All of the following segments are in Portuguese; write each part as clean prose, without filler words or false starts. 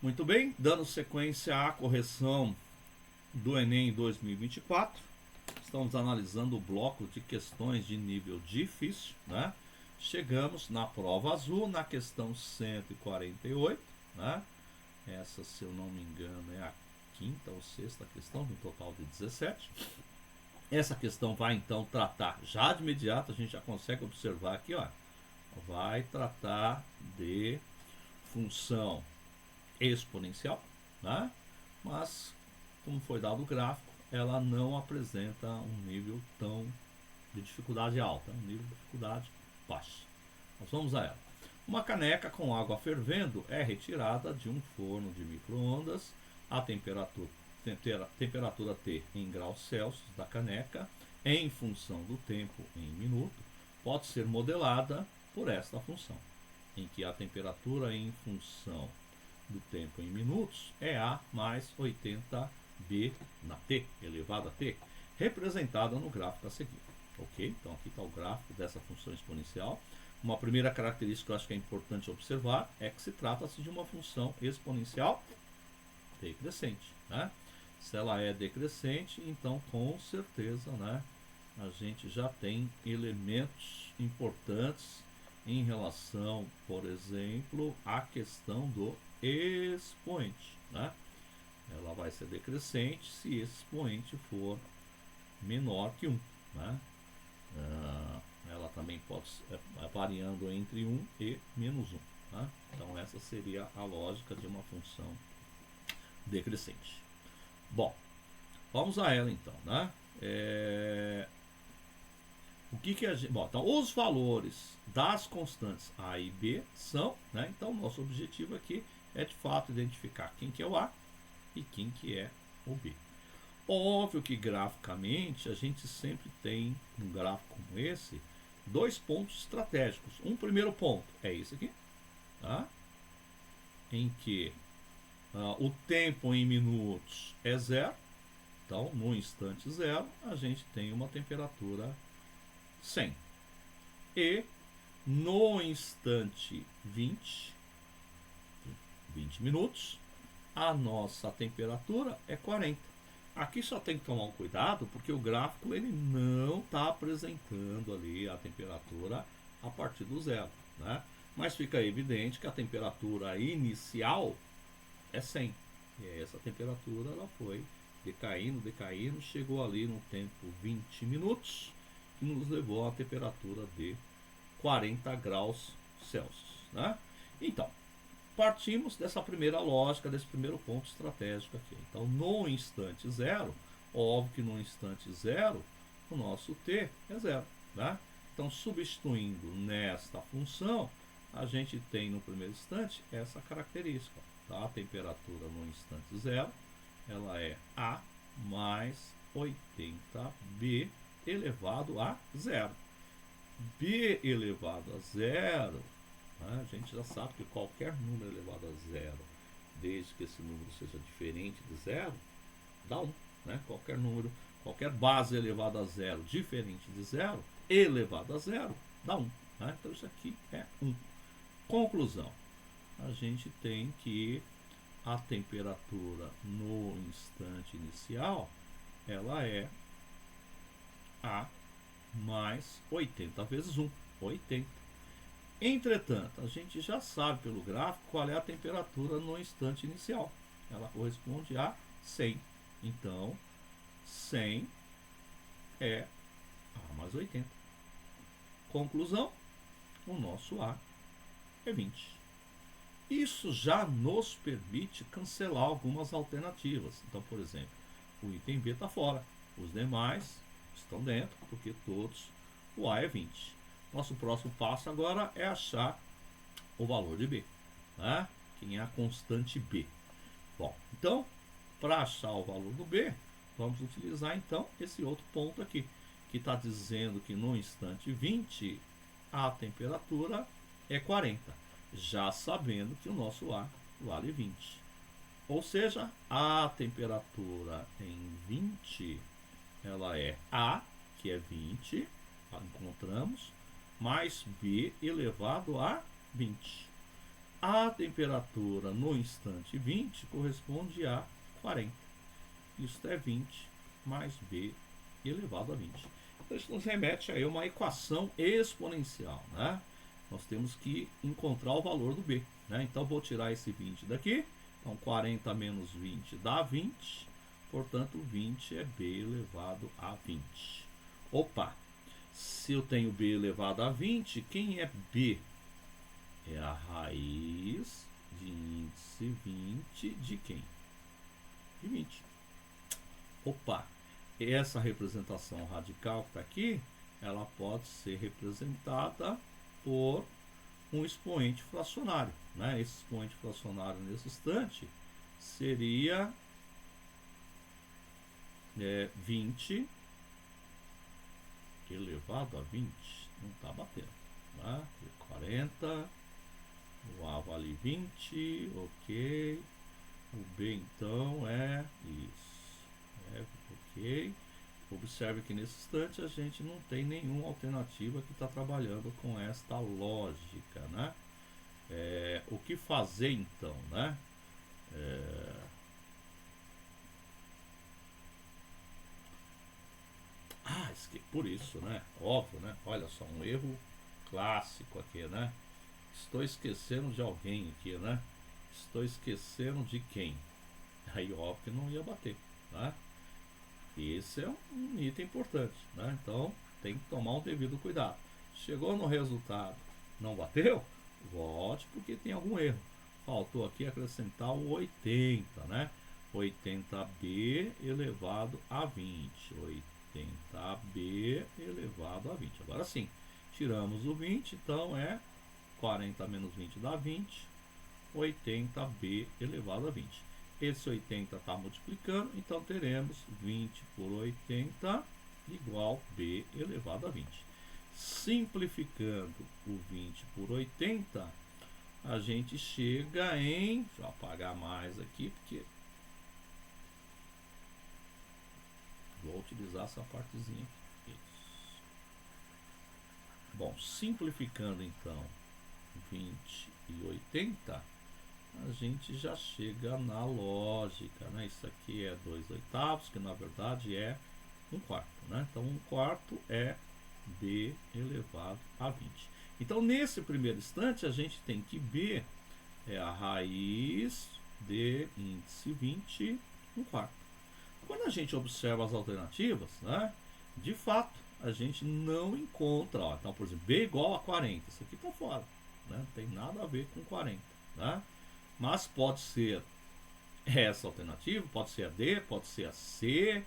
Muito bem, dando sequência à correção do Enem 2024, estamos analisando o bloco de questões de nível difícil, né? Chegamos na prova azul, na questão 148, né? Essa, se eu não me engano, é a quinta ou sexta questão, no total de 17. Essa questão vai então tratar, já de imediato a gente já consegue observar aqui, ó, vai tratar de função exponencial, né? Mas, como foi dado o gráfico, ela não apresenta um nível tão de dificuldade alta, um nível de dificuldade baixa. Nós vamos a ela. Uma caneca com água fervendo é retirada de um forno de micro-ondas. A temperatura T em graus Celsius da caneca, em função do tempo em minuto, pode ser modelada por esta função, em que a temperatura em função do tempo em minutos é A mais 80B na T, elevado a T, representada no gráfico a seguir. Ok? Então aqui está o gráfico dessa função exponencial. Uma primeira característica que eu acho que é importante observar é que se trata-se de uma função exponencial decrescente, né? Se ela é decrescente, então com certeza, né, a gente já tem elementos importantes em relação, por exemplo, à questão do expoente, né? Ela vai ser decrescente se esse expoente for menor que 1, né? Ela também pode variando entre 1 e menos 1, né? Então essa seria a lógica de uma função decrescente. Bom, vamos a ela então, né? O que a gente... Bom, então os valores das constantes A e B são, né? Então nosso objetivo aqui é de fato identificar quem que é o A e quem que é o B. Óbvio que graficamente a gente sempre tem um gráfico como esse, dois pontos estratégicos. Um primeiro ponto é esse aqui, tá? Em que o tempo em minutos é zero. Então, no instante zero, a gente tem uma temperatura 100. E no instante 20 minutos, a nossa temperatura é 40. Aqui só tem que tomar um cuidado, porque o gráfico ele não está apresentando ali a temperatura a partir do zero, né? Mas fica evidente que a temperatura inicial é 100. E essa temperatura ela foi decaindo, chegou ali no tempo 20 minutos, que nos levou a uma temperatura de 40 graus Celsius, né? Então, partimos dessa primeira lógica, desse primeiro ponto estratégico aqui. Então, no instante zero, óbvio que no instante zero, o nosso T é zero, né? Então, substituindo nesta função, a gente tem no primeiro instante essa característica, tá? A temperatura no instante zero, ela é A mais 80B elevado a zero. B elevado a zero, né? A gente já sabe que qualquer número elevado a zero, desde que esse número seja diferente de zero, dá 1, né? Qualquer número, qualquer base elevada a zero diferente de zero, elevado a zero, dá 1, né? Então isso aqui é 1. Conclusão, a gente tem que a temperatura no instante inicial, ela é A mais 80 vezes 1, 80. Entretanto, a gente já sabe pelo gráfico qual é a temperatura no instante inicial. Ela corresponde a 100. Então, 100 é A mais 80. Conclusão, o nosso A é 20. Isso já nos permite cancelar algumas alternativas. Então, por exemplo, o item B está fora. Os demais estão dentro, porque todos o A é 20. Nosso próximo passo agora é achar o valor de B, né? Quem é a constante B. Bom, então, para achar o valor do B, vamos utilizar então esse outro ponto aqui, que está dizendo que no instante 20 a temperatura é 40. Já sabendo que o nosso A vale 20. Ou seja, a temperatura em 20, ela é A, que é 20, encontramos, mais B elevado a 20. A temperatura no instante 20 corresponde a 40. Isso é 20 mais B elevado a 20. Então isso nos remete a uma equação exponencial, né? Nós temos que encontrar o valor do B, né? Então vou tirar esse 20 daqui. Então 40 menos 20 dá 20. Portanto 20 é B elevado a 20. Opa! Se eu tenho B elevado a 20, quem é B? É a raiz de índice 20 de quem? De 20. Opa! Essa representação radical que está aqui, ela pode ser representada por um expoente fracionário, né? Esse expoente fracionário nesse instante seria 20 elevado a 20. Não está batendo, né? 40, o A vale 20, ok. O B então é isso, ok. Observe que nesse instante a gente não tem nenhuma alternativa que está trabalhando com esta lógica, né? O que fazer então, né? Por isso, né? Óbvio, né? Olha só, um erro clássico aqui, né? Estou esquecendo de alguém aqui, né? Estou esquecendo de quem? Aí óbvio que não ia bater, né? Esse é um item importante, né? Então tem que tomar um devido cuidado. Chegou no resultado, não bateu? Volte porque tem algum erro. Faltou aqui acrescentar o 80, né? 80B elevado a 20. 80B elevado a 20. Agora sim, tiramos o 20, então é 40 menos 20 dá 20. 80B elevado a 20. Esse 80 está multiplicando, então teremos 20 por 80 igual B elevado a 20. Simplificando o 20 por 80, a gente chega em... Deixa eu apagar mais aqui, porque vou utilizar essa partezinha aqui. Isso. Bom, simplificando então 20 e 80, a gente já chega na lógica, né? Isso aqui é 2/8, que na verdade é 1/4, né? Então 1/4 é B elevado a 20. Então nesse primeiro instante a gente tem que B é a raiz de índice 20, 1/4. Quando a gente observa as alternativas, né? De fato a gente não encontra, ó, então por exemplo, B igual a 40, isso aqui está fora, né? Não tem nada a ver com 40, né? Mas pode ser essa alternativa, pode ser a D, pode ser a C,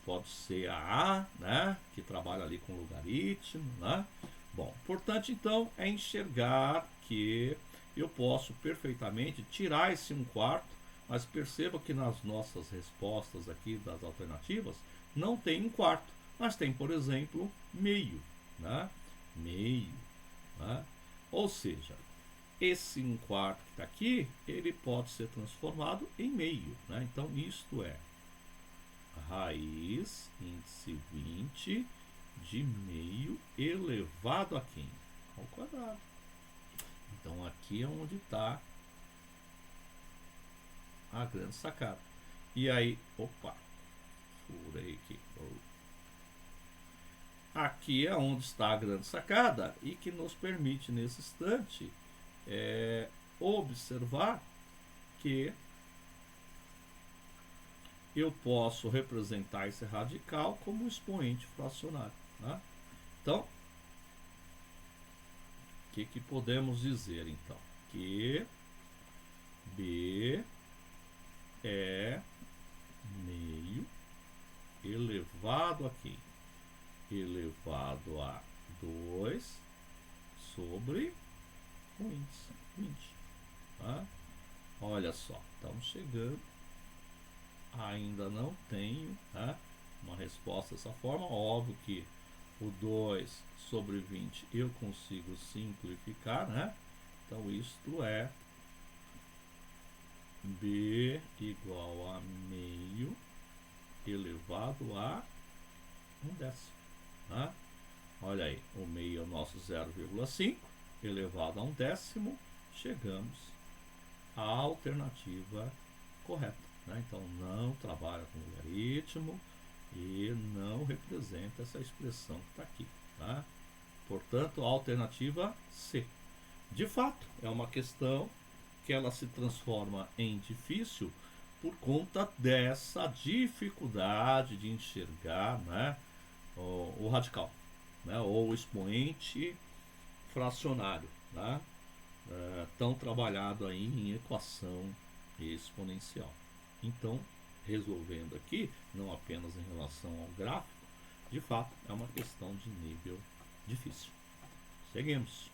pode ser a A, né? Que trabalha ali com logaritmo, né? Bom, importante então é enxergar que eu posso perfeitamente tirar esse 1/4, mas perceba que nas nossas respostas aqui das alternativas não tem 1/4, mas tem, por exemplo, meio, né? Meio, né? Ou seja, esse 1/4 que está aqui, ele pode ser transformado em meio, né? Então, isto é raiz índice 20 de meio elevado a quem? Ao quadrado. Então, aqui é onde está a grande sacada. E aí, opa, furei aqui. Aqui é onde está a grande sacada e que nos permite, nesse instante, observar que eu posso representar esse radical como um expoente fracionário, né? Então, o que podemos dizer então? Que B é meio elevado a quem? Elevado a 2 sobre o índice 20. Tá? Olha só, estamos chegando. Ainda não tenho, tá, uma resposta dessa forma. Óbvio que o 2 sobre 20 eu consigo simplificar, né? Então isto é B igual a meio elevado a 1/10. Tá? Olha aí, o meio é o nosso 0,5 elevado a 1/10 chegamos à alternativa correta, né? Então não trabalha com logaritmo e não representa essa expressão que está aqui, tá? Portanto, a alternativa C. De fato, é uma questão que ela se transforma em difícil por conta dessa dificuldade de enxergar, né, o radical, né, ou o expoente fracionário, né, tão trabalhado aí em equação exponencial. Então, resolvendo aqui, não apenas em relação ao gráfico, de fato é uma questão de nível difícil. Seguimos.